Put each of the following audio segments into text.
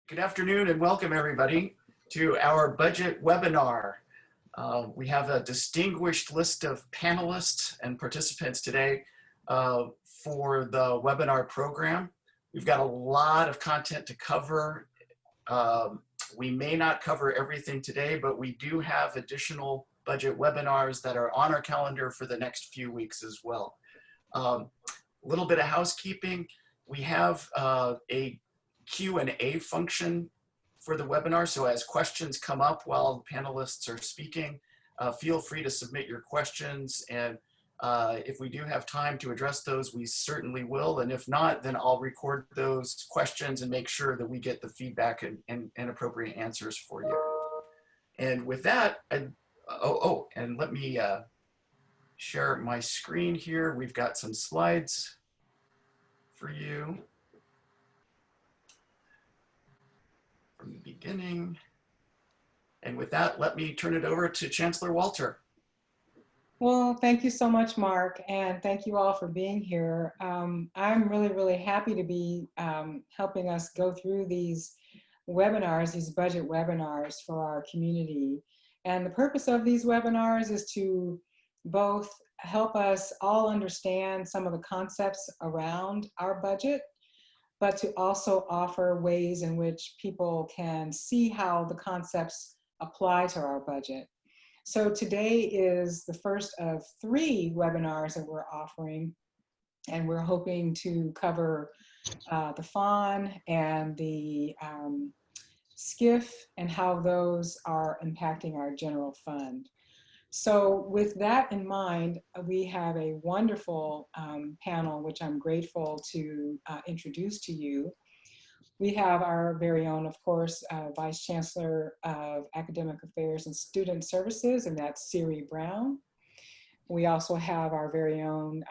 Good afternoon and welcome everybody to our budget webinar. We have a distinguished list of panelists and participants today for the webinar program. We've got a lot of content to cover. We may not cover everything today, but we do have additional budget webinars that are on our calendar for the next few weeks as well. A little bit of housekeeping. We have a Q&A function for the webinar. So as questions come up while the panelists are speaking, feel free to submit your questions. And if we do have time to address those, we certainly will. And if not, then I'll record those questions and make sure that we get the feedback and appropriate answers for you. And with that, and let me share my screen here. We've got some slides for you from the beginning. And with that, let me turn it over to Chancellor Walter. Well, thank you so much, Mark, and thank you all for being here. I'm really happy to be helping us go through these webinars, these budget webinars for our community. And the purpose of these webinars is to both help us all understand some of the concepts around our budget, but to also offer ways in which people can see how the concepts apply to our budget. So today is the first of 3 webinars that we're offering, and we're hoping to cover the FON and the SCIF and how those are impacting our general fund. So with that in mind, we have a wonderful panel, which I'm grateful to introduce to you. We have our very own, of course, Vice Chancellor of Academic Affairs and Student Services, and that's Siri Brown. We also have our very own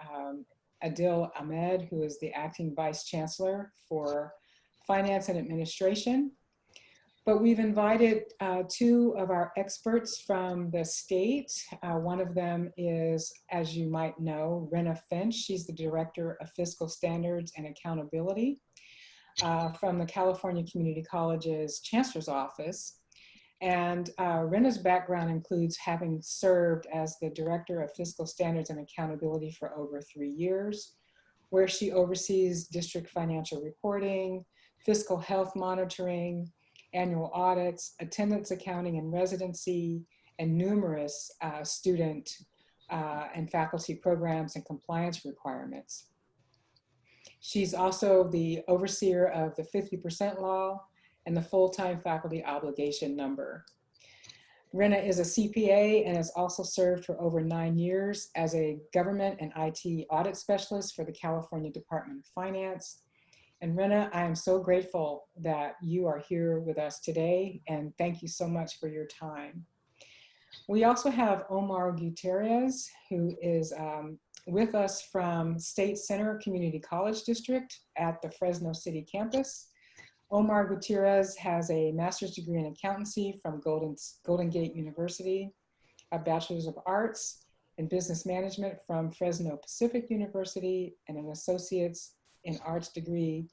Adil Ahmed, who is the Acting Vice Chancellor for Finance and Administration. But we've invited 2 of our experts from the state. One of them is, as you might know, Wrenna Finche. She's the Director of Fiscal Standards and Accountability from the California Community College's Chancellor's Office. And Wrenna's background includes having served as the Director of Fiscal Standards and Accountability for over 3 years, where she oversees district financial reporting, fiscal health monitoring, annual audits, attendance accounting and residency, and numerous student and faculty programs and compliance requirements. She's also the overseer of the 50% law and the full-time faculty obligation number. Wrenna is a CPA and has also served for over 9 years as a government and IT audit specialist for the California Department of Finance. And Wrenna, I am so grateful that you are here with us today, and thank you so much for your time. We also have Omar Gutierrez, who is with us from State Center Community College District at the Fresno City campus. Omar Gutierrez has a master's degree in accountancy from Golden Gate University, a bachelor's of arts in business management from Fresno Pacific University, and an associate's in arts degree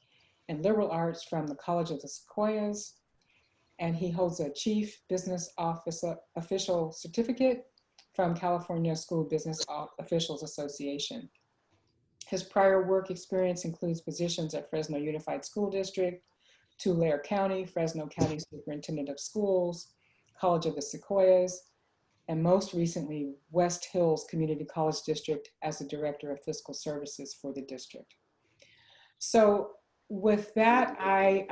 and liberal arts from the College of the Sequoias. And he holds a chief business official certificate from California School Business Officials Association. His prior work experience includes positions at Fresno Unified School District, Tulare County, Fresno County Superintendent of Schools, College of the Sequoias, and most recently, West Hills Community College District as the Director of Fiscal Services for the district. So with that, I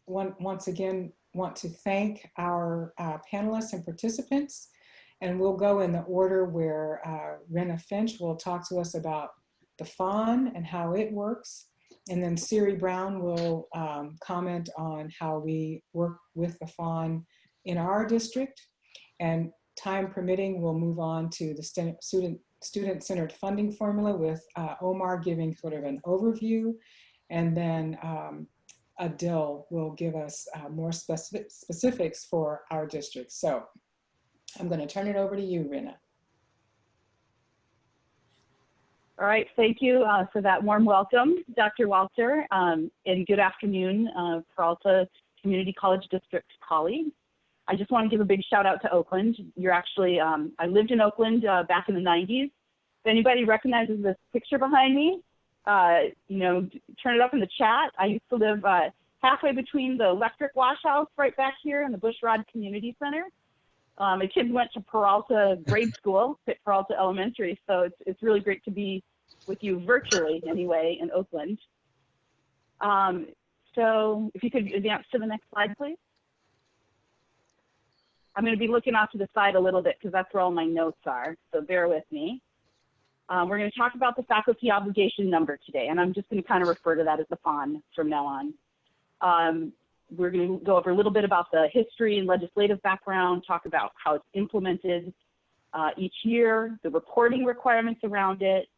once again want to thank our panelists and participants, and we'll go in the order where Wrenna Finche will talk to us about the FON and how it works, and then Siri Brown will comment on how we work with the FON in our district, and time permitting, we'll move on to the student-centered funding formula with Omar giving sort of an overview, and then Adil will give us more specifics for our district. So I'm going to turn it over to you, Wrenna. All right, thank you for that warm welcome, Dr. Walter, and good afternoon, Peralta Community College District colleagues. I just want to give a big shout out to Oakland. You're actually, I lived in Oakland back in the 90s. If anybody recognizes this picture behind me, you know, turn it up in the chat. I used to live halfway between the electric wash house right back here and the Bushrod Community Center. My kids went to Peralta grade school, Pitt Peralta Elementary, so it's really great to be with you virtually anyway in Oakland. So if you could advance to the next slide, please. I'm going to be looking off to the side a little bit because that's where all my notes are, so bear with me. We're going to talk about the faculty obligation number today, and I'm just going to kind of refer to that as the FON from now on. We're going to go over a little bit about the history and legislative background, talk about how it's implemented each year, the reporting requirements around it.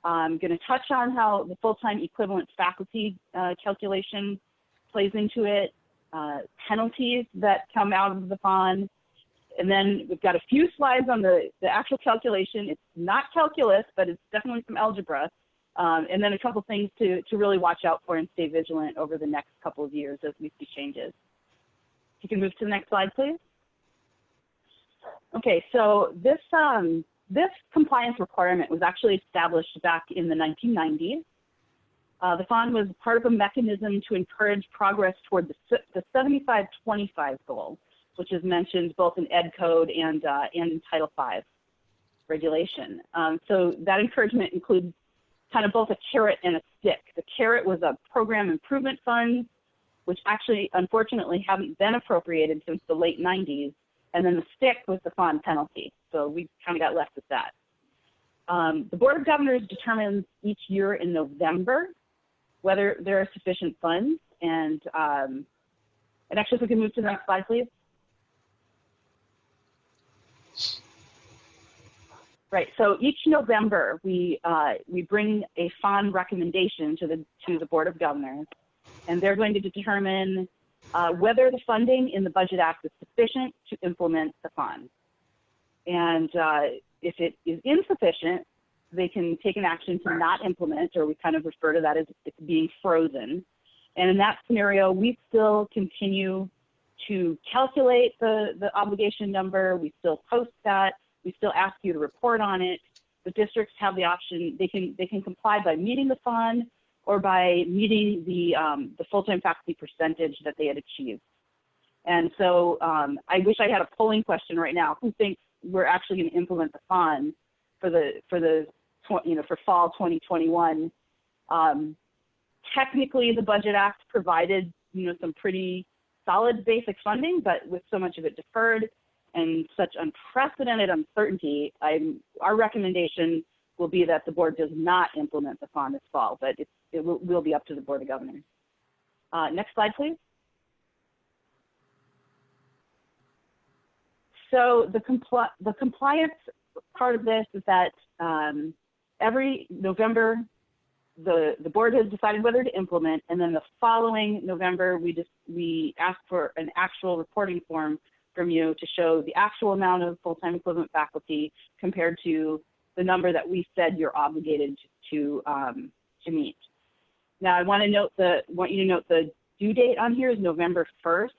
I'm going to touch on how the full-time equivalent faculty calculation plays into it, penalties that come out of the FON, and then we've got a few slides on the actual calculation. It's not calculus, but it's definitely some algebra. And then a couple things to really watch out for and stay vigilant over the next couple of years as we see changes. If you can move to the next slide, please. Okay, so this compliance requirement was actually established back in the 1990s. The FON was part of a mechanism to encourage progress toward the 75-25 goal, which is mentioned both in Ed Code and in Title V regulation. So that encouragement includes kind of both a carrot and a stick. The carrot was a program improvement fund, which actually, unfortunately, haven't been appropriated since the late 90s. And then the stick was the FON penalty. So we kind of got left with that. The Board of Governors determines each year in November whether there are sufficient funds. And actually, if we can move to the next slide, please. Right, so each November, we bring a FON recommendation to the Board of Governors, and they're going to determine whether the funding in the Budget Act is sufficient to implement the FON. And if it is insufficient, they can take an action to not implement, or we kind of refer to that as it's being frozen. And in that scenario, we still continue to calculate the obligation number. We still post that. We still ask you to report on it. The districts have the option, they can comply by meeting the FON or by meeting the full-time faculty percentage that they had achieved. And so I wish I had a polling question right now. Who thinks we're actually going to implement the FON for fall 2021? Technically, the Budget Act provided some pretty solid basic funding, but with so much of it deferred and such unprecedented uncertainty, our recommendation will be that the board does not implement the FON this fall, but it will be up to the Board of Governors. Next slide, please. So the compliance part of this is that every November, the board has decided whether to implement, and then the following November, we ask for an actual reporting form from you to show the actual amount of full-time equivalent faculty compared to the number that we said you're obligated to meet. Now, I want you to note the due date on here is November 1st.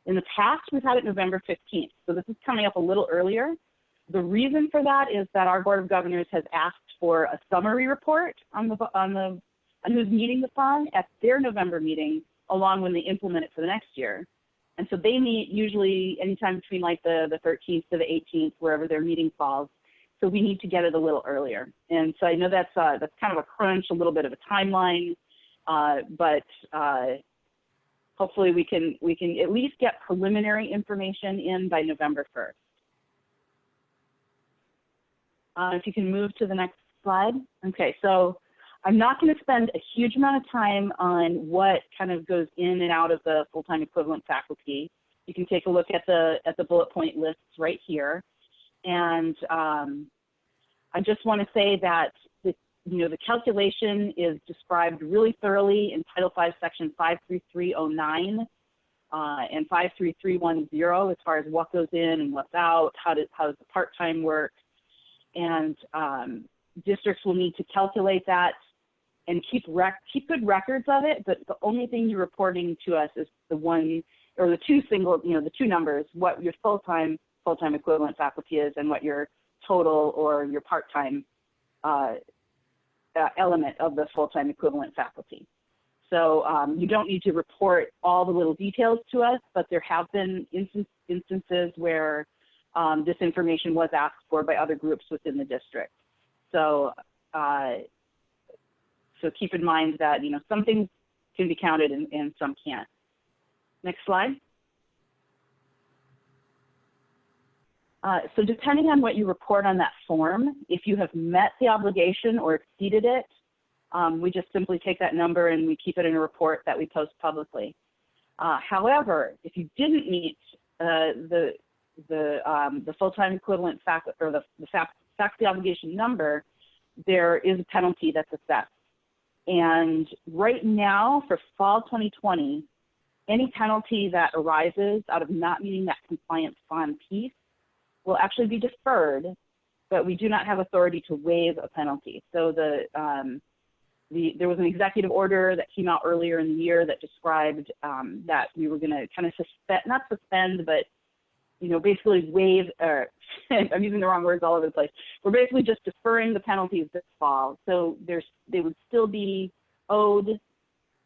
In the past, we've had it November 15th, so this is coming up a little earlier. The reason for that is that our Board of Governors has asked for a summary report on who's meeting the FON at their November meeting, along when they implement it for the next year. And so they meet usually anytime between like the 13th to the 18th, wherever their meeting falls. So we need to get it a little earlier. And so I know that's kind of a crunch, a little bit of a timeline, but hopefully we can at least get preliminary information in by November 1st. If you can move to the next slide. Okay, so I'm not going to spend a huge amount of time on what kind of goes in and out of the full-time equivalent faculty. You can take a look at the bullet point lists right here. And I just want to say that the calculation is described really thoroughly in Title V, Section 53309 and 53310 as far as what goes in and what's out, how does the part-time work. And districts will need to calculate that and keep good records of it, but the only thing you're reporting to us is the one or the two single, the two numbers, what your full-time equivalent faculty is and what your total or your part-time element of the full-time equivalent faculty. So you don't need to report all the little details to us, but there have been instances where this information was asked for by other groups within the district. So, so keep in mind that, some things can be counted and some can't. Next slide. So depending on what you report on that form, if you have met the obligation or exceeded it, we just simply take that number and we keep it in a report that we post publicly. However, if you didn't meet the full-time equivalent faculty or the faculty obligation number, there is a penalty that's assessed. And right now for fall 2020, any penalty that arises out of not meeting that compliance FON piece will actually be deferred, but we do not have authority to waive a penalty. So there was an executive order that came out earlier in the year that described that we were going to kind of not suspend, but basically waive, I'm using the wrong words all over the place. We're basically just deferring the penalties this fall. So they would still be owed,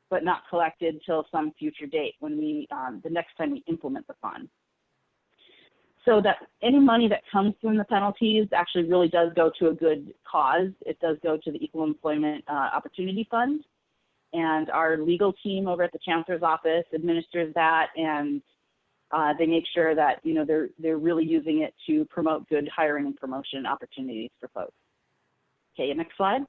but not collected till some future date when the next time we implement the fund. So that any money that comes from the penalties actually really does go to a good cause. It does go to the Equal Employment Opportunity Fund. And our legal team over at the Chancellor's office administers that, and they make sure that they're really using it to promote good hiring and promotion opportunities for folks. Okay, next slide.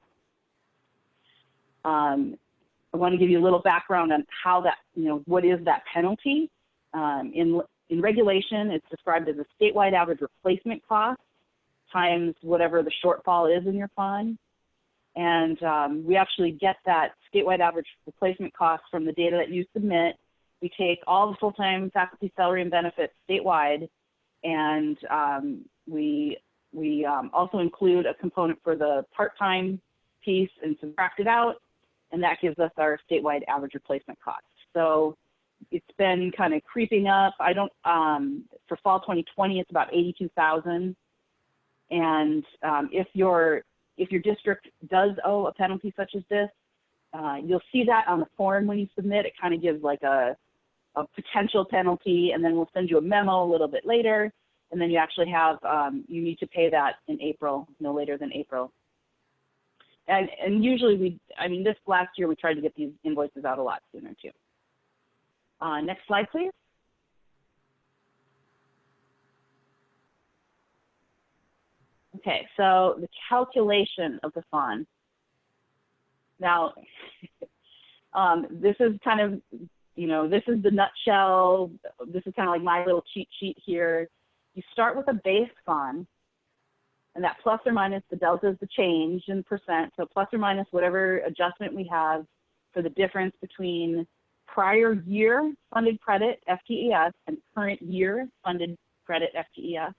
I want to give you a little background on how that, what is that penalty. In regulation, it's described as a statewide average replacement cost times whatever the shortfall is in your fund. And we actually get that statewide average replacement cost from the data that you submit. We take all the full-time faculty salary and benefits statewide, and we also include a component for the part-time piece and subtract it out, and that gives us our statewide average replacement cost. So it's been kind of creeping up. For fall 2020, it's about 82,000. And if your district does owe a penalty such as this, you'll see that on the form when you submit. It kind of gives like a potential penalty, and then we'll send you a memo a little bit later, and then you actually have, you need to pay that in April, no later than April. And usually this last year we tried to get these invoices out a lot sooner too. Next slide, please. Okay, so the calculation of the FON. Now, this is kind of, this is the nutshell. This is kind of like my little cheat sheet here. You start with a base FON, and that plus or minus, the delta is the change in percent. So plus or minus whatever adjustment we have for the difference between prior year funded credit, FTEF, and current year funded credit, FTEF.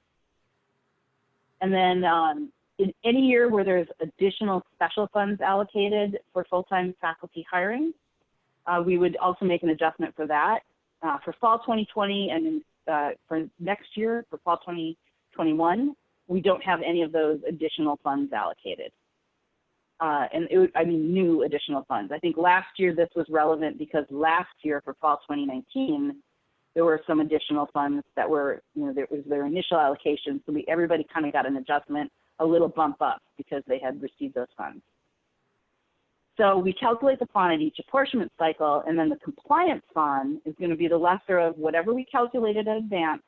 And then in any year where there's additional special funds allocated for full-time faculty hiring, we would also make an adjustment for that. For fall 2020 and for next year, for fall 2021, we don't have any of those additional funds allocated. New additional funds. I think last year this was relevant because last year for fall 2019, there were some additional funds that were, there was their initial allocation. So everybody kind of got an adjustment, a little bump up because they had received those funds. So we calculate the FON at each apportionment cycle, and then the compliance FON is going to be the lesser of whatever we calculated in advance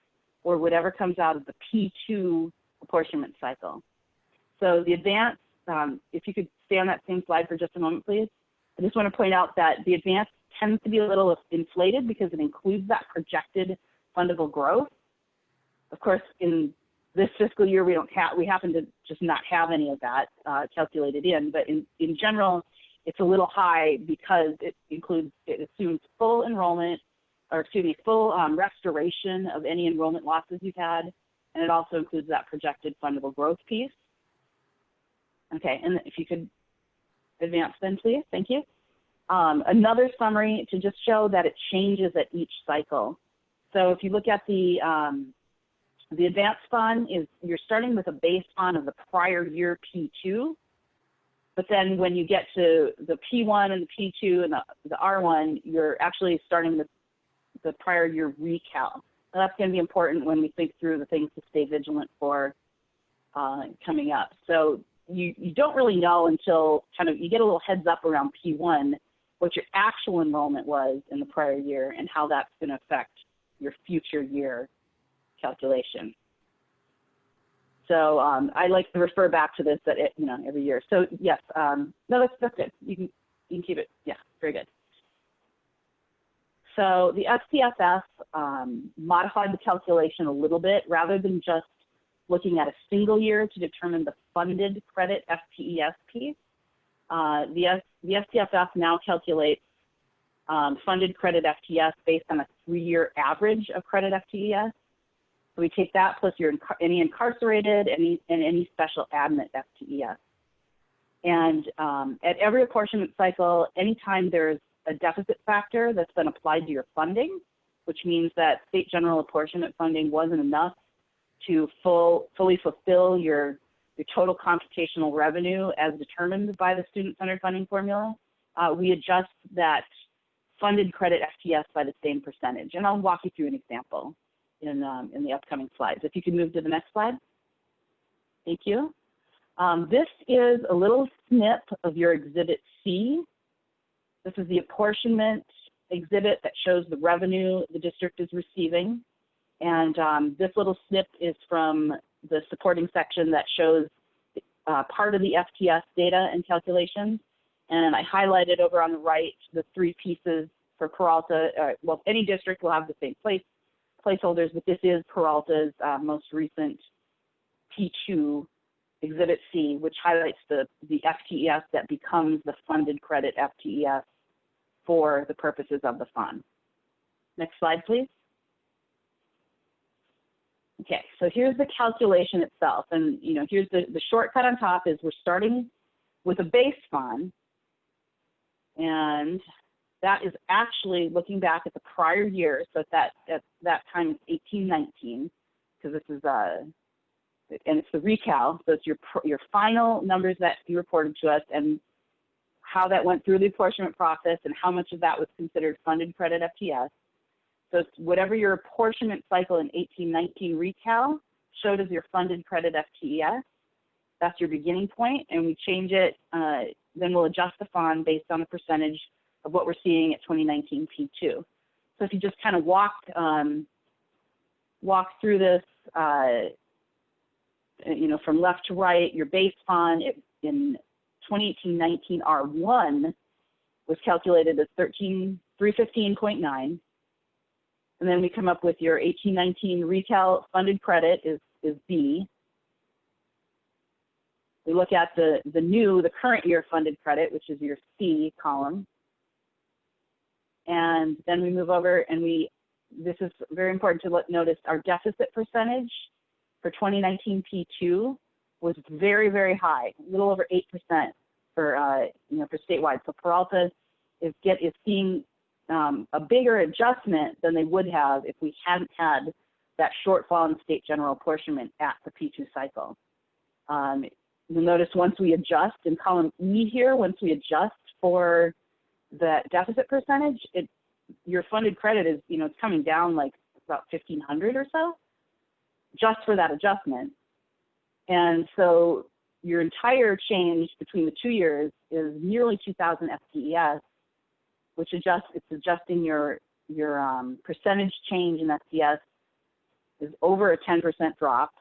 or whatever comes out of the P2 apportionment cycle. So the advance, if you could stay on that same slide for just a moment, please. I just want to point out that the advance tends to be a little inflated because it includes that projected fundable growth. Of course, in this fiscal year, we happen to just not have any of that calculated in, but in general, it's a little high because it assumes full enrollment, or excuse me, full restoration of any enrollment losses you've had, and it also includes that projected fundable growth piece. Okay, and if you could advance then, please, thank you. Another summary to just show that it changes at each cycle. So if you look at the advanced FON, you're starting with a base FON of the prior year P2, but then when you get to the P1 and the P2 and the R1, you're actually starting with the prior year recal. So that's going to be important when we think through the things to stay vigilant for coming up. So you don't really know until kind of you get a little heads up around P1 what your actual enrollment was in the prior year and how that's going to affect your future year calculation. So I like to refer back to this every year. So yes, no, that's good. You can keep it. Yeah, very good. So the SCFF modified the calculation a little bit rather than just looking at a single year to determine the funded credit FTEF piece. The SCFF now calculates funded credit FTES based on a 3-year average of credit FTES. So we take that plus any incarcerated and any special admit FTES. And at every apportionment cycle, anytime there's a deficit factor that's been applied to your funding, which means that state general apportionment funding wasn't enough to fully fulfill your total computational revenue as determined by the student-centered funding formula, we adjust that funded credit FTES by the same percentage. And I'll walk you through an example in the upcoming slides. If you can move to the next slide. Thank you. This is a little snip of your Exhibit C. This is the apportionment exhibit that shows the revenue the district is receiving. And this little snip is from the supporting section that shows part of the FTS data and calculations. And I highlighted over on the right the 3 pieces for Peralta. Well, any district will have the same placeholders, but this is Peralta's most recent P2 Exhibit C, which highlights the FTES that becomes the funded credit FTES for the purposes of the FON. Next slide, please. Okay, so here's the calculation itself. And here's the shortcut on top is we're starting with a base FON. And that is actually looking back at the prior year. So at that time it's 18-19, because this is and it's the recal. So it's your final numbers that you reported to us and how that went through the apportionment process and how much of that was considered funded credit FTS. So it's whatever your apportionment cycle in 18-19 recal showed as your funded credit FTES. That's your beginning point, and we change it. Then we'll adjust the FON based on the percentage of what we're seeing at 2019 P2. So if you just kind of walk through this, from left to right, your base FON in 2018-19 R1 was calculated as 315.9. And then we come up with your 18-19 recal funded credit is B. We look at the current year funded credit, which is your C column. And then we move over and this is very important to notice our deficit percentage for 2019 P2 was very, very high, a little over 8% for statewide. So Peralta is seeing a bigger adjustment than they would have if we hadn't had that shortfall in state general apportionment at the P2 cycle. You'll notice once we adjust in column E here, once we adjust for the deficit percentage, your funded credit is, it's coming down like about 1,500 or so, just for that adjustment. And so your entire change between the 2 years is nearly 2,000 FTES, which it's adjusting your percentage change in FTS is over a 10% drop.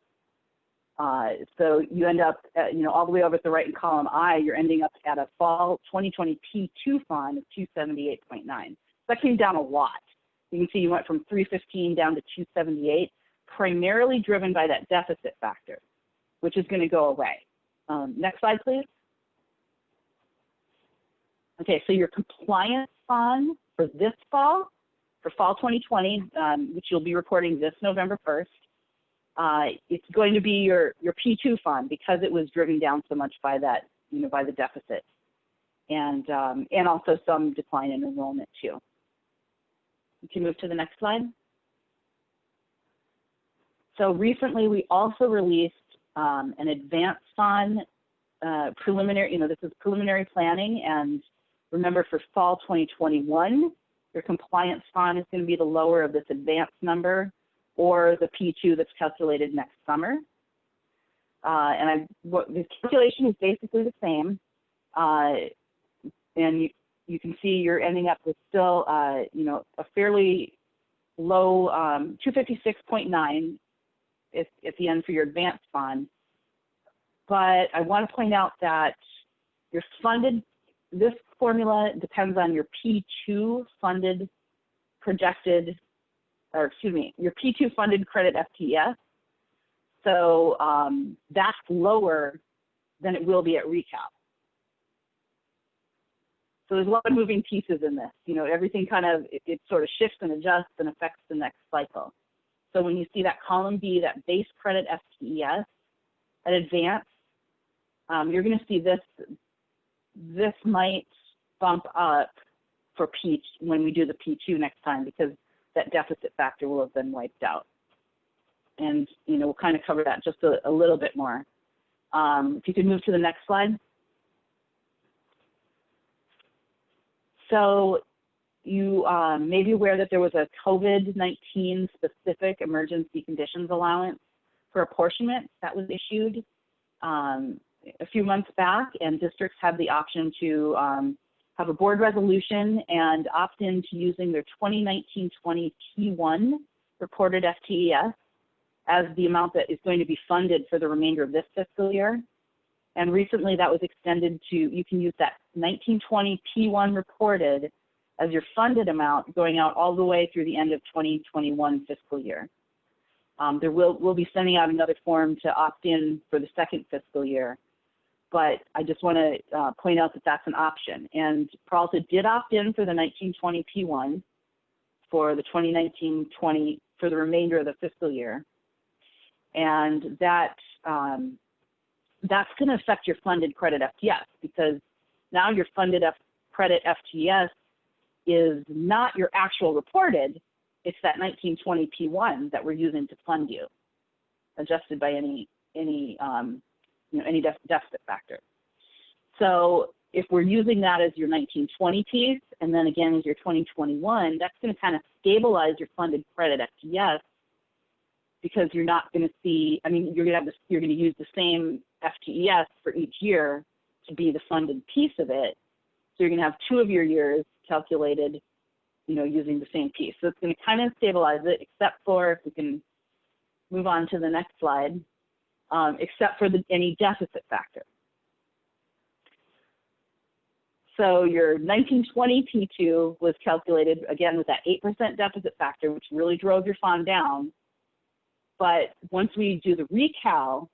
So you end up, all the way over at the right in column I, you're ending up at a fall 2020 P2 FON of 278.9. So that came down a lot. You can see you went from 315 down to 278, primarily driven by that deficit factor, which is going to go away. Next slide, please. Okay, so your compliance FON for this fall, for fall 2020, which you'll be reporting this November 1st, it's going to be your P2 FON because it was driven down so much by that, by the deficit, and also some decline in enrollment too. You can move to the next slide. So recently we also released an advanced FON preliminary, this is preliminary planning, and remember for fall 2021, your compliance FON is going to be the lower of this advanced number or the P2 that's calculated next summer. The calculation is basically the same, and you can see you're ending up with still, a fairly low 256.9 at the end for your advanced FON. But I want to point out that your funded, this formula depends on your P2 funded projected, or excuse me, your P2 funded credit FTEF. So that's lower than it will be at recal. So there's a lot of moving pieces in this. Everything kind of, it sort of shifts and adjusts and affects the next cycle. So when you see that column B, that base credit FTEF at advanced, you're going to see this might bump up for P when we do the P2 next time, because that deficit factor will have been wiped out. And we'll kind of cover that just a little bit more. If you could move to the next slide. So you may be aware that there was a COVID-19 specific emergency conditions allowance for apportionment that was issued a few months back, and districts have the option to have a board resolution and opt in to using their 2019-20 P1 reported FTEF as the amount that is going to be funded for the remainder of this fiscal year. And recently that was extended to, you can use that 1920 P1 reported as your funded amount going out all the way through the end of 2021 fiscal year. We'll be sending out another form to opt in for the second fiscal year, but I just want to point out that that's an option. And Peralta did opt in for the 1920 P1 for the 2019-20 for the remainder of the fiscal year. And that's going to affect your funded credit FTS, because now your funded credit FTS is not your actual reported, it's that 1920 P1 that we're using to fund you, adjusted by any deficit factor. So if we're using that as your 1920 piece, and then again as your 2021, that's going to kind of stabilize your funded credit FTS, because you're not going to see, you're going to use the same FTES for each year to be the funded piece of it. So you're going to have two of your years calculated, using the same piece. So it's going to kind of stabilize it, except for, if we can move on to the next slide, except for any deficit factor. So your 1920 P2 was calculated, again, with that 8% deficit factor, which really drove your FON down. But once we do the recal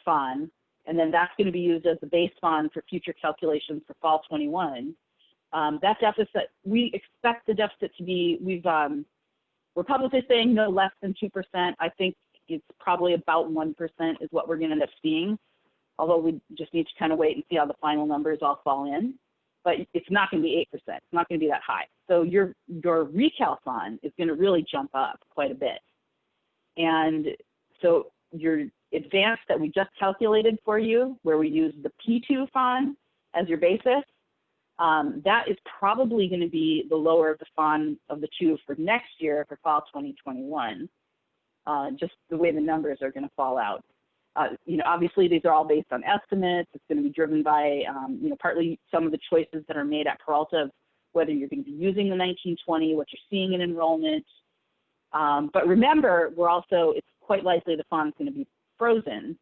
FON, and then that's going to be used as the base FON for future calculations for fall 21, that deficit, we expect the deficit to be, we're publicly saying no less than 2%. I think it's probably about 1% is what we're going to end up seeing, although we just need to kind of wait and see how the final numbers all fall in. But it's not going to be 8%. It's not going to be that high. So your recal FON is going to really jump up quite a bit. And so your advanced that we just calculated for you, where we use the P2 FON as your basis, that is probably going to be the lower of the FON of the two for next year for fall 2021, just the way the numbers are going to fall out. Obviously these are all based on estimates. It's going to be driven by, partly some of the choices that are made at Peralta of whether you're going to be using the 1920, what you're seeing in enrollment. But remember, it's quite likely the FON is going to be frozen.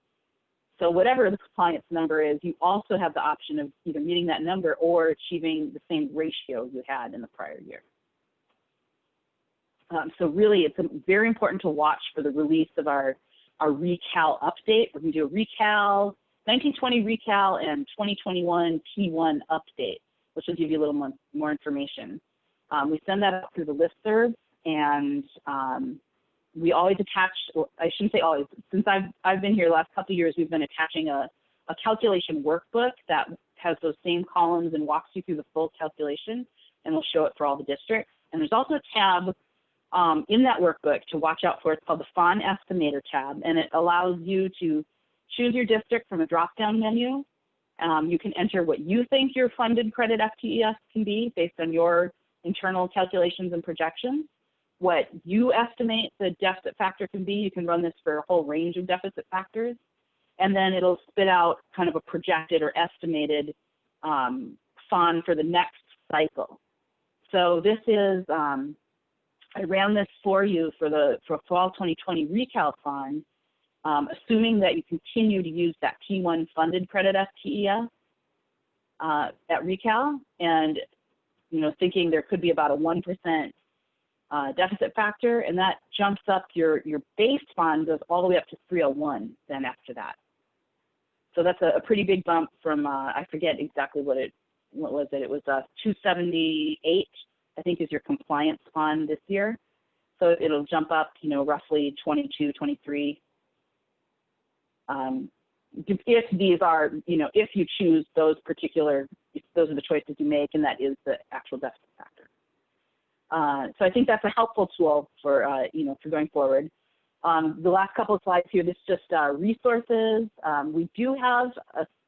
So whatever the compliance number is, you also have the option of either meeting that number or achieving the same ratio you had in the prior year. So really, it's very important to watch for the release of our recal update. We're going to do a recal, 1920 recal and 2021 P1 update, which will give you a little more information. We send that out through the listserv, and we always attach, well, I shouldn't say always, since I've been here the last couple of years, we've been attaching a calculation workbook that has those same columns and walks you through the full calculation, and we'll show it for all the districts. And there's also a tab in that workbook to watch out for. It's called the FON Estimator tab, and it allows you to choose your district from a drop-down menu. You can enter what you think your funded credit FTEF can be based on your internal calculations and projections. What you estimate the deficit factor can be, you can run this for a whole range of deficit factors, and then it'll spit out kind of a projected or estimated FON for the next cycle. So this is, I ran this for you for fall 2020 recal FON, assuming that you continue to use that P1 funded credit FTEF at recal, and thinking there could be about a 1% deficit factor, and that jumps up your base FON, goes all the way up to 301 then after that. So that's a pretty big bump from, I forget exactly what was it? It was 278, I think, is your compliance FON this year. So it'll jump up, roughly 22, 23. If these are, if you choose those particular, if those are the choices you make, and that is the actual deficit factor. So I think that's a helpful tool for, for going forward. The last couple of slides here, this is just resources. We do have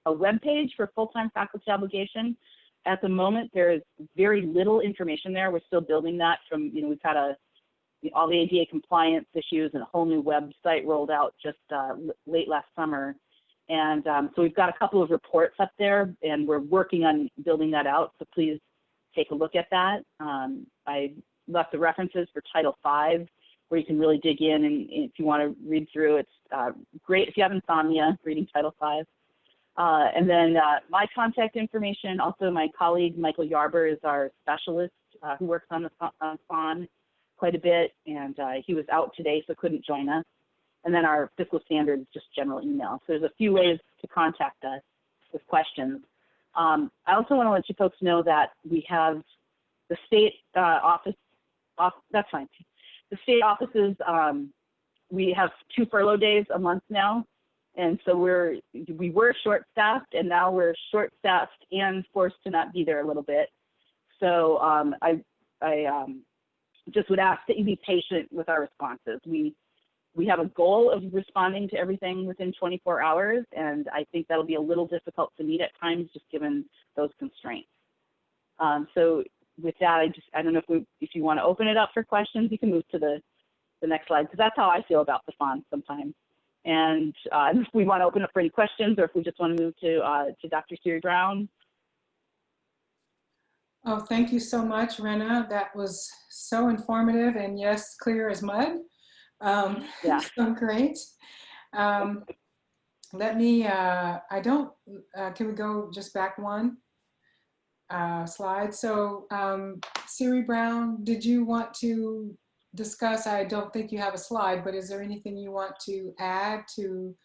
a web page for full-time faculty obligation. At the moment, there is very little information there. We're still building that from, we've had all the ADA compliance issues and a whole new website rolled out just late last summer. And so we've got a couple of reports up there, and we're working on building that out. So please take a look at that. I left the references for Title V, where you can really dig in, and if you want to read through, it's great if you have insomnia, reading Title V. And then my contact information, also my colleague Michael Yarber is our specialist who works on the FON quite a bit, and he was out today so couldn't join us. And then our fiscal standards, just general email. So there's a few ways to contact us with questions. I also want to let you folks know that we have the state that's fine. The state offices, we have 2 furlough days a month now. And so we were short-staffed, and now we're short-staffed and forced to not be there a little bit. So I just would ask that you be patient with our responses. We have a goal of responding to everything within 24 hours, and I think that'll be a little difficult to meet at times, just given those constraints. So with that, I don't know if you want to open it up for questions. You can move to the next slide, because that's how I feel about the FON sometimes. And if we want to open up for any questions, or if we just want to move to Dr. Siri Brown. Oh, thank you so much, Wrenna. That was so informative, and yes, clear as mud. Yeah. So great. Let me, can we go just back one slide? So Siri Brown, did you want to discuss, I don't think you have a slide, but is there anything you want to add to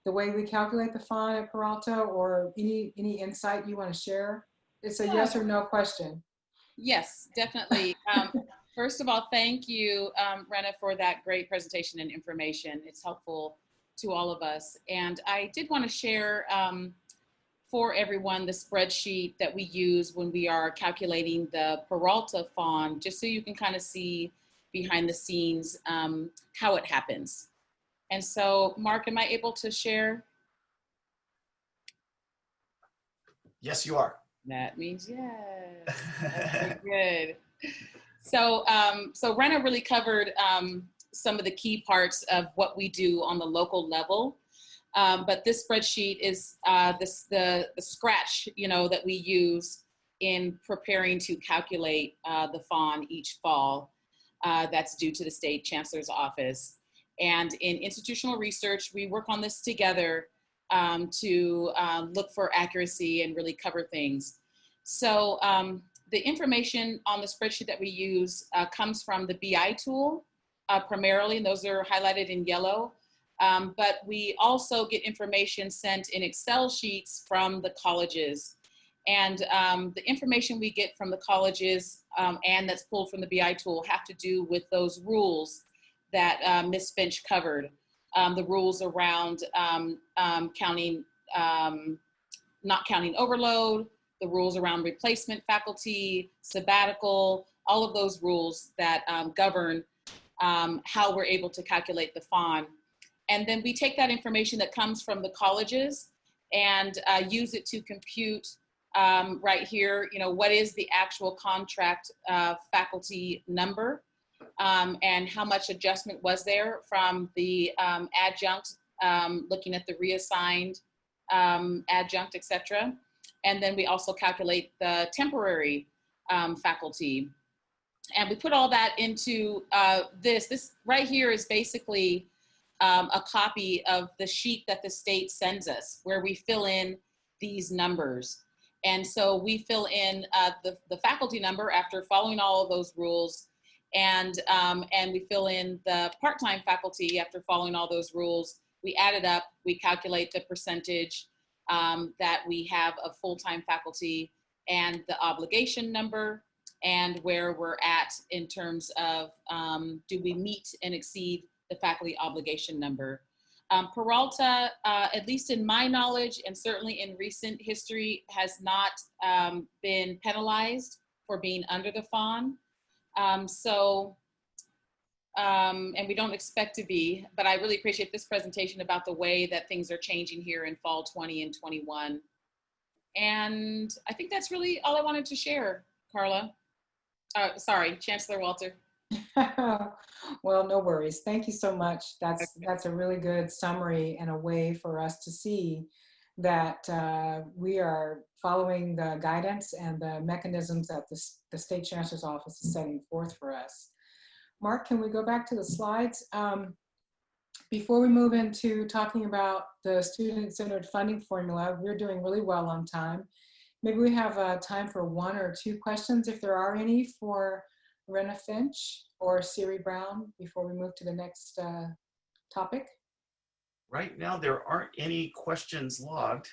the way we calculate the FON at Peralta, or any insight you want to share? It's a yes or no question. Yes, definitely. First of all, thank you, Wrenna, for that great presentation and information. It's helpful to all of us. And I did want to share for everyone the spreadsheet that we use when we are calculating the Peralta FON, just so you can kind of see behind the scenes how it happens. And so, Mark, am I able to share? Yes, you are. That means yes. That's good. So, so Wrenna really covered some of the key parts of what we do on the local level. But this spreadsheet is the scratch, that we use in preparing to calculate the FON each fall. That's due to the State Chancellor's Office. And in institutional research, we work on this together to look for accuracy and really cover things. So the information on the spreadsheet that we use comes from the BI tool primarily, and those are highlighted in yellow. But we also get information sent in Excel sheets from the colleges. And the information we get from the colleges and that's pulled from the BI tool have to do with those rules that Ms. Finche covered. The rules around not counting overload, the rules around replacement faculty, sabbatical, all of those rules that govern how we're able to calculate the FON. And then we take that information that comes from the colleges and use it to compute right here, what is the actual contract faculty number and how much adjustment was there from the adjunct, looking at the reassigned adjunct, etc. And then we also calculate the temporary faculty. And we put all that into this right here is basically a copy of the sheet that the state sends us where we fill in these numbers. And so we fill in the faculty number after following all of those rules, and we fill in the part-time faculty after following all those rules. We add it up, we calculate the percentage that we have of full-time faculty and the obligation number and where we're at in terms of do we meet and exceed the faculty obligation number. Peralta, at least in my knowledge and certainly in recent history, has not been penalized for being under the FON. And we don't expect to be, but I really appreciate this presentation about the way that things are changing here in fall 20 and 21. And I think that's really all I wanted to share, Carla. Sorry, Chancellor Walter. Well, no worries. Thank you so much. That's a really good summary and a way for us to see that we are following the guidance and the mechanisms that the State Chancellor's Office is setting forth for us. Mark, can we go back to the slides? Before we move into talking about the student-centered funding formula, we're doing really well on time. Maybe we have time for 1 or 2 questions, if there are any, for Wrenna Finche or Siri Brown before we move to the next topic. Right now, there aren't any questions logged.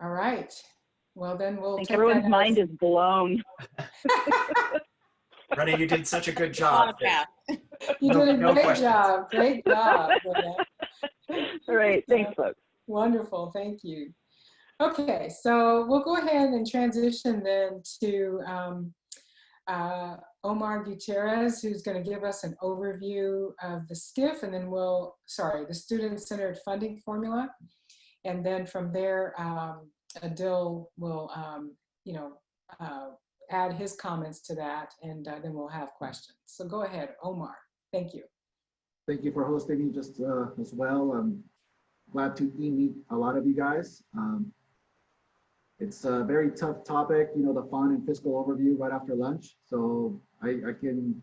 All right. Well, then we'll I think take everyone's that mind is blown. Wrenna, you did such a good job. You did a No great questions. job. Great job. All right, thanks, folks. Wonderful. Thank you. Okay, so we'll go ahead and transition then to Omar Gutierrez, who's going to give us an overview of the SCIF, and then the student-centered funding formula. And then from there, Adil will, add his comments to that, and then we'll have questions. So go ahead, Omar. Thank you. Thank you for hosting me just as well. I'm glad to meet a lot of you guys. It's a very tough topic, the FON and fiscal overview right after lunch. So I can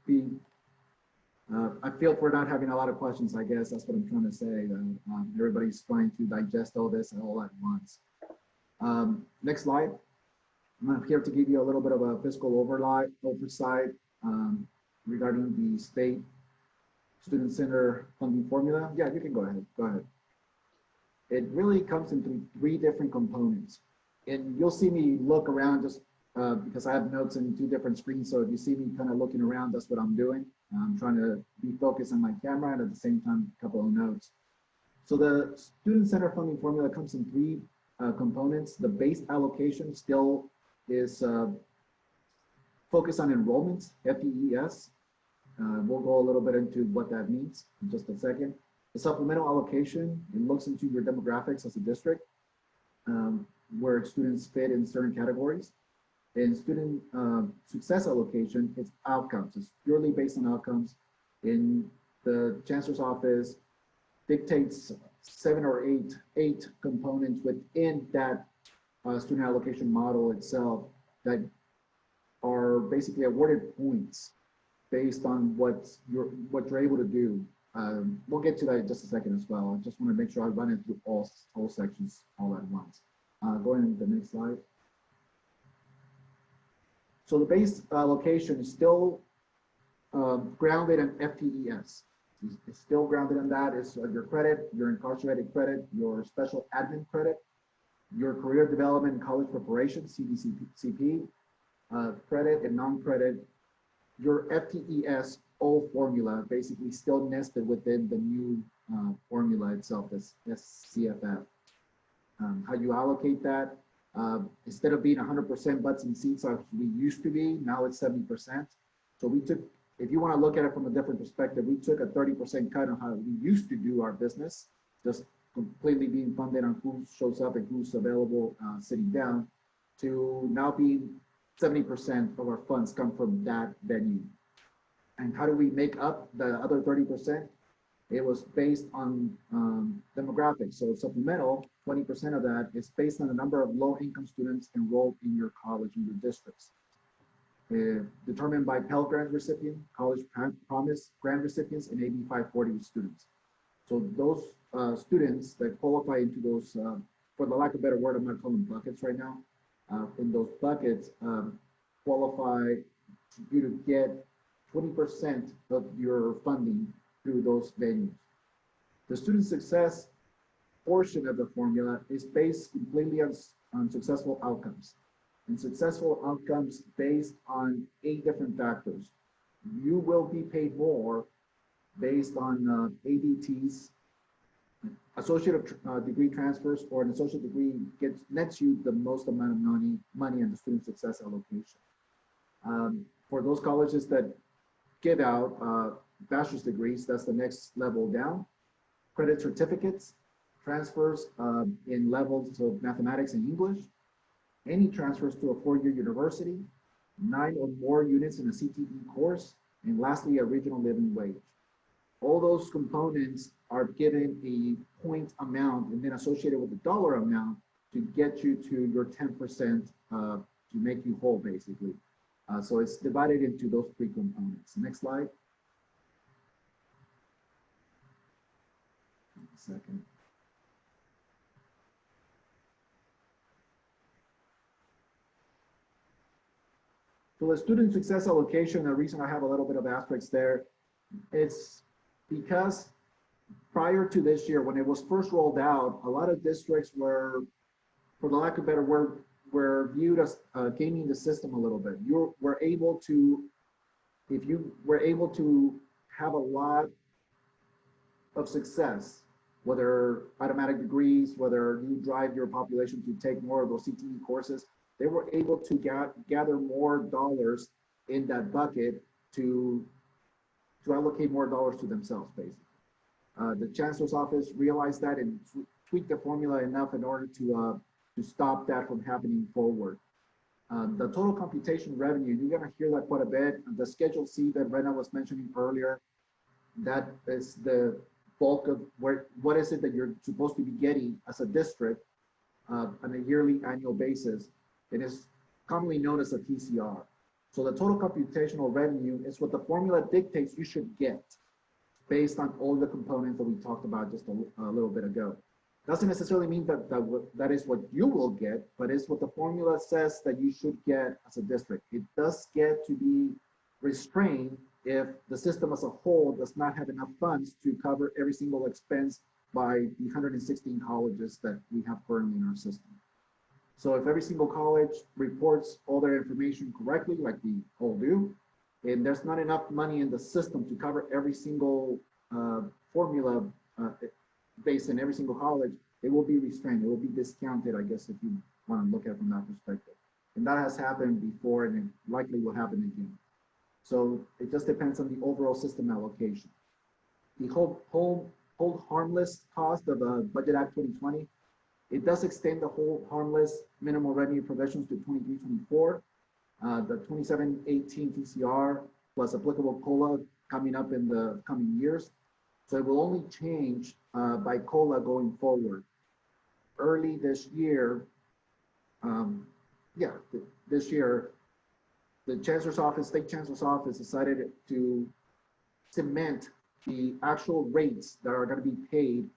be, I feel we're not having a lot of questions, I guess. That's what I'm trying to say. Everybody's trying to digest all this all at once. Next slide. I'm here to give you a little bit of a fiscal oversight regarding the state student center funding formula. Yeah, you can go ahead. Go ahead. It really comes into 3 different components. And you'll see me look around just because I have notes in 2 different screens. So if you see me kind of looking around, that's what I'm doing. I'm trying to be focused on my camera and at the same time, a couple of notes. So the student center funding formula comes in 3 components. The base allocation still is focused on enrollments, FTES. We'll go a little bit into what that means in just a second. The supplemental allocation, it looks into your demographics as a district, where students fit in certain categories. And student success allocation, it's outcomes. It's purely based on outcomes. In the Chancellor's Office dictates 7 or 8 components within that student allocation model itself that are basically awarded points based on what you're able to do. We'll get to that in just a second as well. I just want to make sure I run it through all sections all at once. Going to the next slide. So the base allocation is still grounded in FTES. It's still grounded in that. It's your credit, your incarcerated credit, your special admin credit, your career development and college preparation, CDCP, credit and non-credit, your FTES old formula, basically still nested within the new formula itself, this SCFF. How you allocate that, Instead of being 100% butts and seats like we used to be, now it's 70%. So we took, if you want to look at it from a different perspective, we took a 30% cut on how we used to do our business, just completely being funded on who shows up and who's available sitting down, to now being 70% of our funds come from that venue. And how do we make up the other 30%? It was based on demographics. So supplemental, 20% of that is based on the number of low-income students enrolled in your college, in your districts. Determined by Pell Grant recipient, College Promise Grant recipients, and AB 540 students. So those students that qualify into those, for the lack of a better word, I'm not calling them buckets right now. In those buckets, qualify you to get 20% of your funding through those venues. The student success portion of the formula is based completely on successful outcomes. And successful outcomes based on 8 different factors. You will be paid more based on ADTs, associate degree transfers, or an associate degree nets you the most amount of money in the student success allocation. For those colleges that give out bachelor's degrees, that's the next level down. Credit certificates, transfers in levels of mathematics and English, any transfers to a 4-year university, 9 or more units in a CTE course, and lastly, a regional living wage. All those components are given a point amount and then associated with the dollar amount to get you to your 10% to make you whole, basically. So it's divided into those 3 components. Next slide. Second. So the student success allocation, the reason I have a little bit of asterisks there, it's because prior to this year, when it was first rolled out, a lot of districts were, for the lack of a better word, were viewed as gaming the system a little bit. You were able to, if you were able to have a lot of success, whether automatic degrees, whether you drive your population to take more of those CTE courses, they were able to gather more dollars in that bucket to allocate more dollars to themselves, basically. The Chancellor's office realized that and tweaked the formula enough in order to stop that from happening forward. The total computation revenue, you're gonna hear that quite a bit. The Schedule C that Wrenna was mentioning earlier, that is the bulk of what is it that you're supposed to be getting as a district on a yearly annual basis. It is commonly known as a TCR. So the total computational revenue is what the formula dictates you should get based on all the components that we talked about just a little bit ago. Doesn't necessarily mean that is what you will get, but it's what the formula says that you should get as a district. It does get to be restrained if the system as a whole does not have enough funds to cover every single expense by the 116 colleges that we have currently in our system. So if every single college reports all their information correctly, like we all do, and there's not enough money in the system to cover every single formula based in every single college, it will be restrained. It will be discounted, I guess, if you want to look at it from that perspective. And that has happened before, and it likely will happen again. So it just depends on the overall system allocation. The hold harmless cost of Budget Act 2020, it does extend the hold harmless minimal revenue provisions to 23-24. The 27-18 TCR plus applicable COLA coming up in the coming years. So it will only change by COLA going forward. Early this year, this year, the Chancellor's Office, State Chancellor's Office decided to cement the actual rates that are going to be paid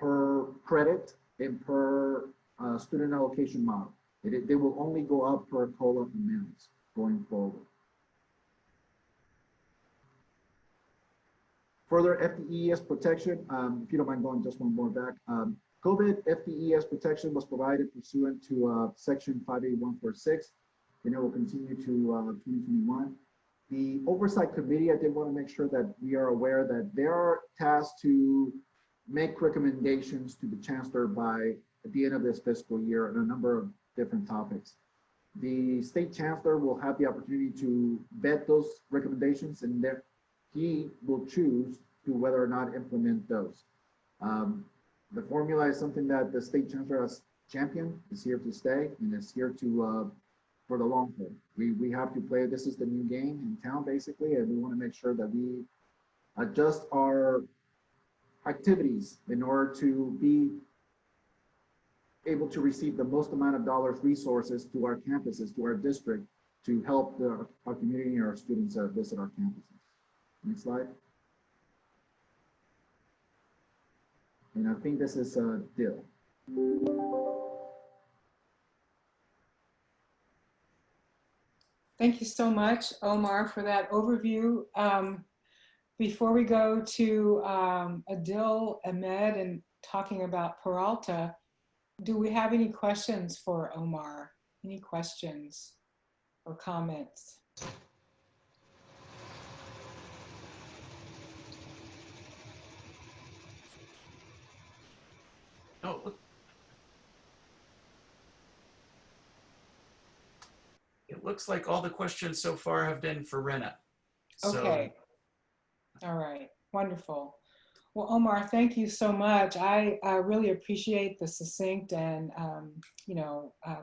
per credit and per student allocation model. They will only go up per COLA amounts going forward. Further FTES protection, if you don't mind going just one more back. COVID FTES protection was provided pursuant to Section 58146, and it will continue to 2021. The Oversight Committee, I did want to make sure that we are aware that they are tasked to make recommendations to the Chancellor by at the end of this fiscal year on a number of different topics. The state chancellor will have the opportunity to vet those recommendations, and that he will choose to whether or not implement those. The formula is something that the state chancellor has championed, is here to stay, and is here to for the long haul. We have to play, this is the new game in town basically, and we want to make sure that we adjust our activities in order to be able to receive the most amount of dollars, resources to our campuses, to our district, to help our community and our students visit our campuses. Next slide. And I think this is Adil. Thank you so much, Omar, for that overview. Before we go to Adil, Ahmed, and talking about Peralta, do we have any questions for Omar? Any questions or comments? Oh, look. It looks like all the questions so far have been for Wrenna. Okay. All right. Wonderful. Well, Omar, thank you so much. I really appreciate the succinct and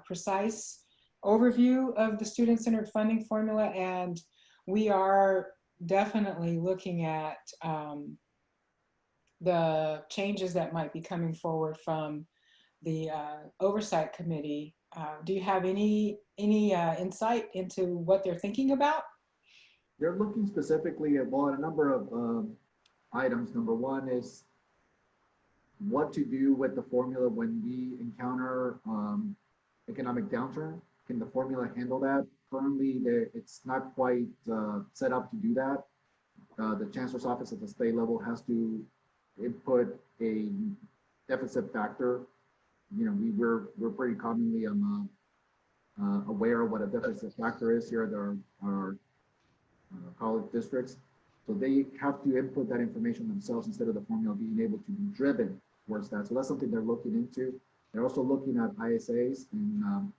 precise overview of the student-centered funding formula, and we are definitely looking at the changes that might be coming forward from the oversight committee. Do you have any insight into what they're thinking about? They're looking specifically at, well, a number of items. Number one is what to do with the formula when we encounter economic downturn. Can the formula handle that? Currently, it's not quite set up to do that. The Chancellor's office at the state level has to input a deficit factor. You know, we're pretty commonly aware of what a deficit factor is here at our college districts. So they have to input that information themselves instead of the formula being able to be driven towards that. So that's something they're looking into. They're also looking at ISAs and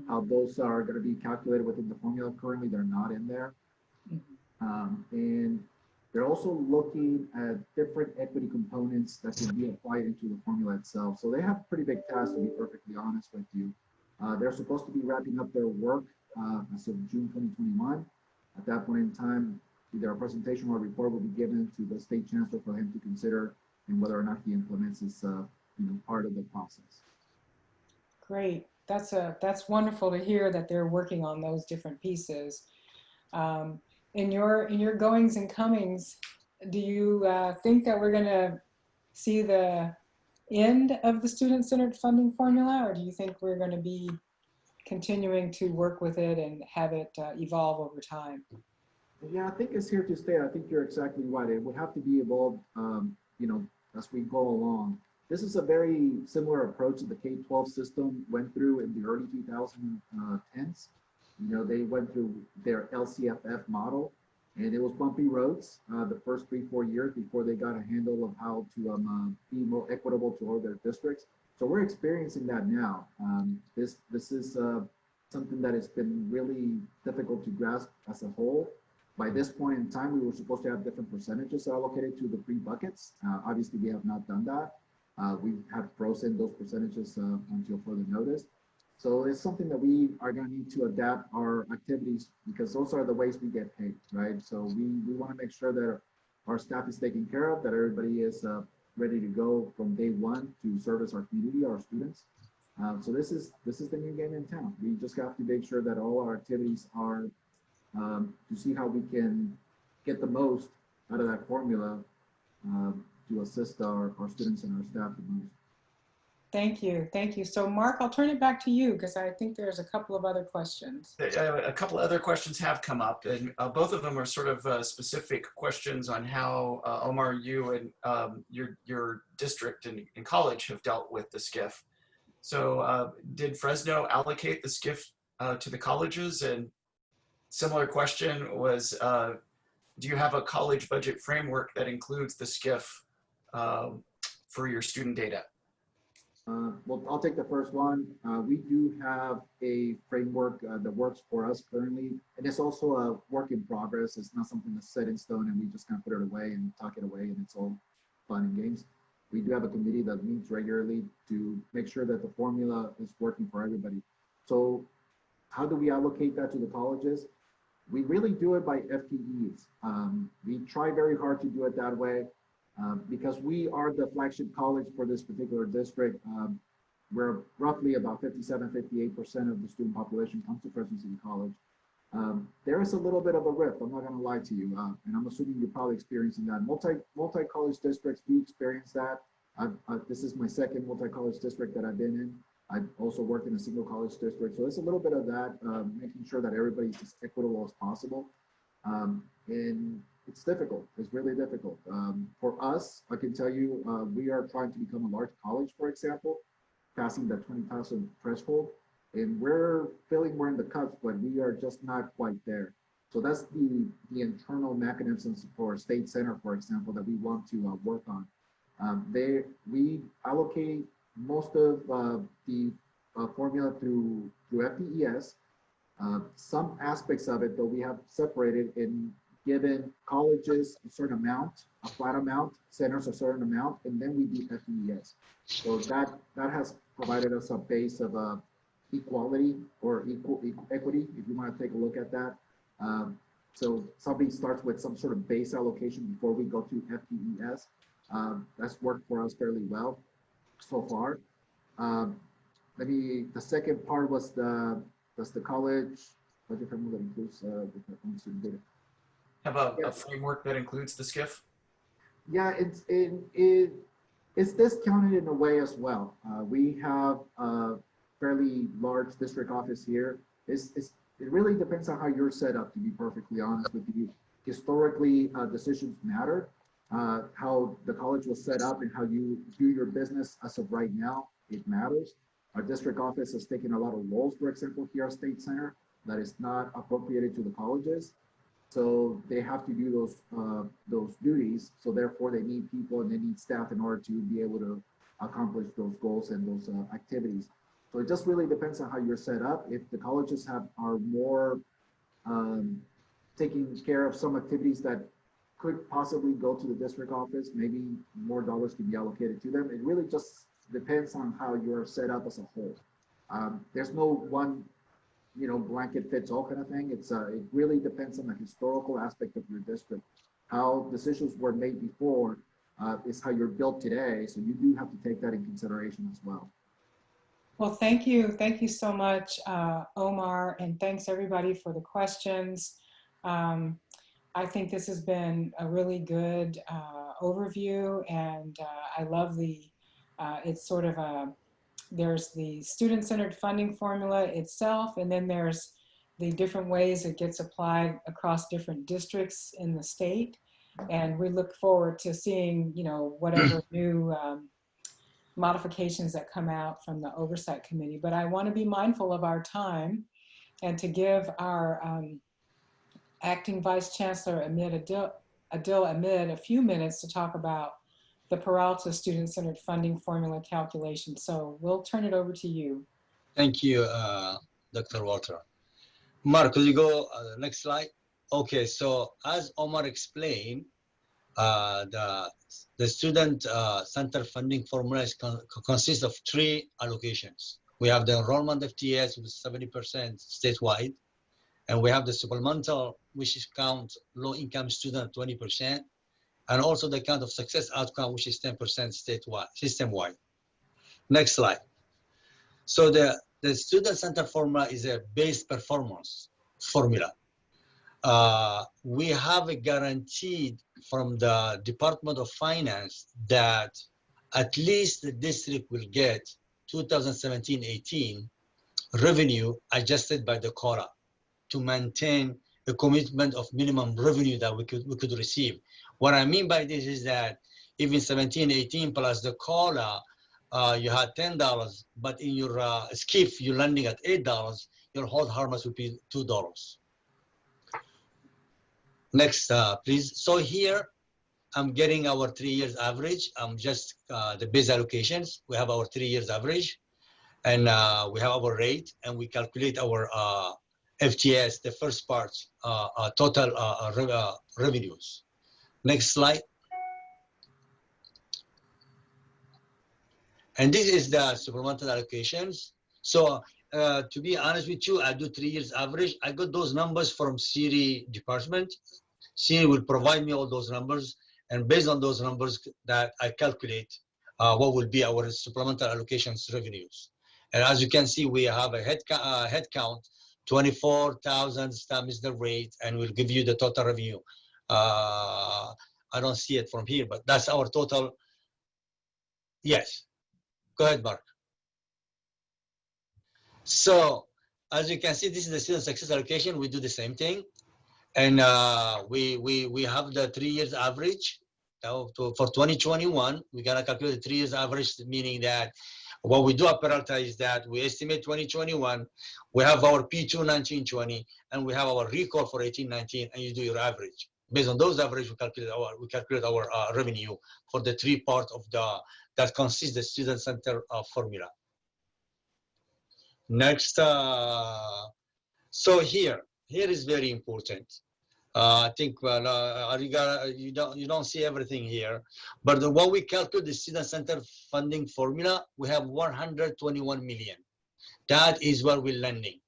how those are going to be calculated within the formula. Currently, they're not in there. And they're also looking at different equity components that can be applied into the formula itself. So they have a pretty big task, to be perfectly honest with you. They're supposed to be wrapping up their work as of June 2021. At that point in time, either a presentation or a report will be given to the state chancellor for him to consider, and whether or not he implements this, part of the process. Great. That's wonderful to hear that they're working on those different pieces. In your goings and comings, do you think that we're going to see the end of the student-centered funding formula, or do you think we're going to be continuing to work with it and have it evolve over time? Yeah, I think it's here to stay. I think you're exactly right. It would have to be evolved, as we go along. This is a very similar approach that the K-12 system went through in the early 2010s. They went through their LCFF model, and it was bumpy roads the first 3-4 years before they got a handle of how to be more equitable to all their districts. So we're experiencing that now. This is something that has been really difficult to grasp as a whole. By this point in time, we were supposed to have different percentages allocated to the 3 buckets. Obviously, we have not done that. We have frozen those percentages until further notice. So it's something that we are going to need to adapt our activities, because those are the ways we get paid, right? So we want to make sure that our staff is taken care of, that everybody is ready to go from day one to service our community, our students. So this is the new game in town. We just have to make sure that all our activities are to see how we can get the most out of that formula to assist our students and our staff the most. Thank you. Thank you. So Mark, I'll turn it back to you because I think there's a couple of other questions. A couple other questions have come up, and both of them are sort of specific questions on how, Omar, you and your district and college have dealt with the SCIF. So did Fresno allocate the SCIF to the colleges? And similar question was, do you have a college budget framework that includes the SCIF for your student data? Well, I'll take the first one. We do have a framework that works for us currently, and it's also a work in progress. It's not something that's set in stone and we just kind of put it away and tuck it away and it's all fun and games. We do have a committee that meets regularly to make sure that the formula is working for everybody. So how do we allocate that to the colleges? We really do it by FTEs. We try very hard to do it that way. Because we are the flagship college for this particular district, where roughly about 57–58% of the student population comes to Fresno City College. There is a little bit of a rift, I'm not gonna lie to you, and I'm assuming you're probably experiencing that. Multi-college districts do experience that. This is my second multi-college district that I've been in. I've also worked in a single college district, so it's a little bit of that, making sure that everybody's as equitable as possible. And it's difficult. It's really difficult. For us, I can tell you, we are trying to become a large college, for example, passing that 20,000 threshold, and we're feeling we're in the cusp, but we are just not quite there. So that's the internal mechanisms for State Center, for example, that we want to work on. We allocate most of the formula through FTES. Some aspects of it, though, we have separated in given colleges a certain amount, a flat amount, centers a certain amount, and then we do FTES. So that has provided us a base of equality or equity, if you want to take a look at that. So somebody starts with some sort of base allocation before we go to FTES. That's worked for us fairly well so far. The second part was does the college budget framework that includes the student data? Have a framework that includes the SCIF? Yeah, it's discounted in a way as well. We have a fairly large district office here. It really depends on how you're set up, to be perfectly honest with you. Historically, decisions matter. How the college was set up and how you do your business as of right now, it matters. Our district office has taken a lot of roles, for example, here at State Center, that is not appropriated to the colleges. So they have to do those duties. So therefore they need people and they need staff in order to be able to accomplish those goals and those activities. So it just really depends on how you're set up. If the colleges are more taking care of some activities that could possibly go to the district office, maybe more dollars can be allocated to them. It really just depends on how you're set up as a whole. There's no one blanket fits all kind of thing. It really depends on the historical aspect of your district. How decisions were made before is how you're built today. So you do have to take that in consideration as well. Well, thank you. Thank you so much, Omar, and thanks everybody for the questions. I think this has been a really good overview, and I love it's sort of there's the student-centered funding formula itself, and then there's the different ways it gets applied across different districts in the state. And we look forward to seeing, whatever new modifications that come out from the Oversight Committee. But I want to be mindful of our time and to give our Acting Vice Chancellor Adil Ahmed a few minutes to talk about the Peralta student-centered funding formula calculation. So we'll turn it over to you. Thank you, Dr. Walter. Mark, could you go next slide? Okay, so as Omar explained, the student center funding formula consists of 3 allocations. We have the enrollment FTES with 70% statewide, and we have the supplemental, which is count low-income student 20%, and also the count of success outcome, which is 10% statewide, system-wide. Next slide. So the student center formula is a base performance formula. We have a guaranteed from the Department of Finance that at least the district will get 2017-18 revenue adjusted by the COLA to maintain the commitment of minimum revenue that we could receive. What I mean by this is that even 17-18 plus the COLA, you had $10, but in your SCIF, you're landing at $8, your whole harvest would be $2. Next, please. So here, I'm getting our 3 years average. I'm just the base allocations. We have our 3 years average, and we have our rate, and we calculate our FTS, the first part, total revenues. Next slide. And this is the supplemental allocations. So to be honest with you, I do 3 years average. I got those numbers from Siri department. Siri will provide me all those numbers. And based on those numbers that I calculate what will be our supplemental allocations revenues. And as you can see, we have a head count, 24,000 stamp is the rate, and we'll give you the total revenue. I don't see it from here, but that's our total. Yes. Go ahead, Mark. So as you can see, this is the student success allocation. We do the same thing. And we have the 3 years average. Now, for 2021, we're going to calculate the 3 years average, meaning that what we do at Peralta is that we estimate 2021, we have our P2 1920, and we have our recall for 1819, and you do your average. Based on those average, we calculate our revenue for the 3 part of that consists the student center formula. Next, so here is very important. I think you don't see everything here, but when we calculate the student center funding formula, we have 121 million. That is what we're lending.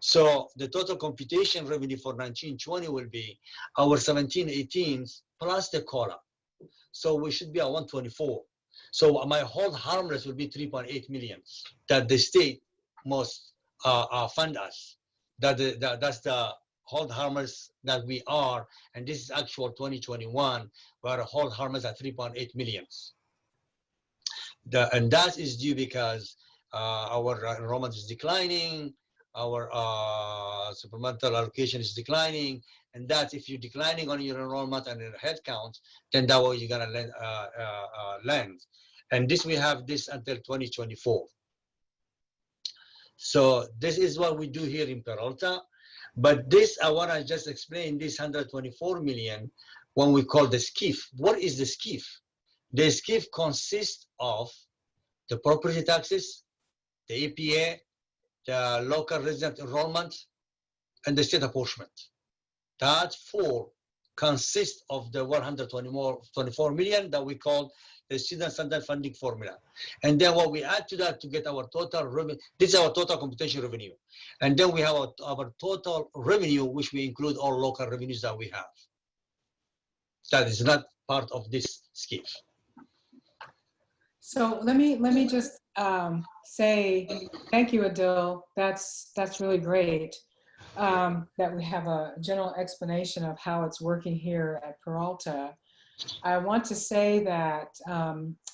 So the total computation revenue for 1920 will be our 17-18 plus the COLA. So we should be at 124. So my hold harmless will be 3.8 million that the state must fund us. That's the hold harmless that we are, and this is actual 2021. We are hold harmless at 3.8 million. And that is due because our enrollment is declining, our supplemental allocation is declining, and that if you're declining on your enrollment and your head count, then that way you're gonna land. And this we have this until 2024. So this is what we do here in Peralta. But this, I want to just explain this 124 million when we call the SCFF. What is the SCFF? The SCFF consists of the property taxes, the APA, the local resident enrollment, and the state apportionment. That 4 consists of the 124 million that we call the student center funding formula. And then what we add to that to get our total revenue, this is our total computation revenue. And then we have our total revenue, which we include all local revenues that we have. That is not part of this scheme. So let me just say thank you, Adil. That's really great that we have a general explanation of how it's working here at Peralta. I want to say that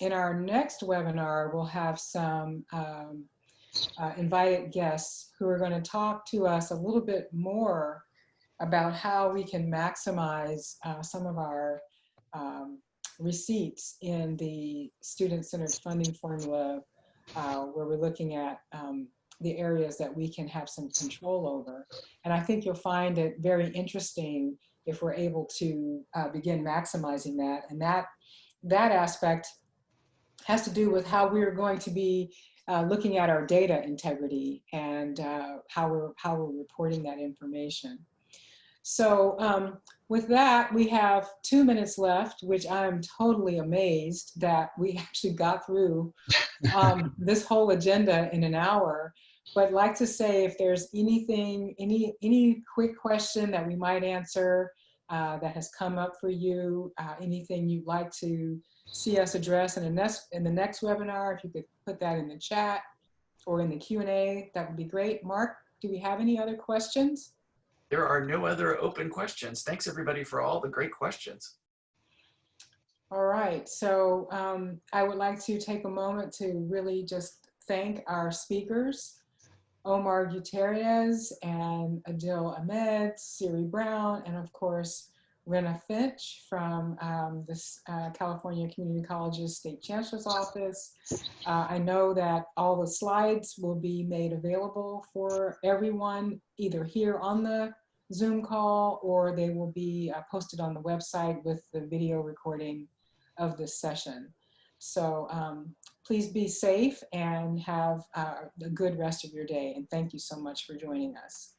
in our next webinar, we'll have some invited guests who are going to talk to us a little bit more about how we can maximize some of our receipts in the student-centered funding formula, where we're looking at the areas that we can have some control over. And I think you'll find it very interesting if we're able to begin maximizing that. And that aspect has to do with how we're going to be looking at our data integrity and how we're reporting that information. So with that, we have 2 minutes left, which I'm totally amazed that we actually got through this whole agenda in an hour. But I'd like to say if there's anything, any quick question that we might answer that has come up for you, anything you'd like to see us address in the next webinar, if you could put that in the chat or in the Q&A, that would be great. Mark, do we have any other questions? There are no other open questions. Thanks everybody for all the great questions. All right, so I would like to take a moment to really just thank our speakers, Omar Gutierrez and Adil Ahmed, Siri Brown, and of course, Wrenna Finche from the California Community College's State Chancellor's Office. I know that all the slides will be made available for everyone, either here on the Zoom call, or they will be posted on the website with the video recording of this session. So please be safe and have a good rest of your day. And thank you so much for joining us.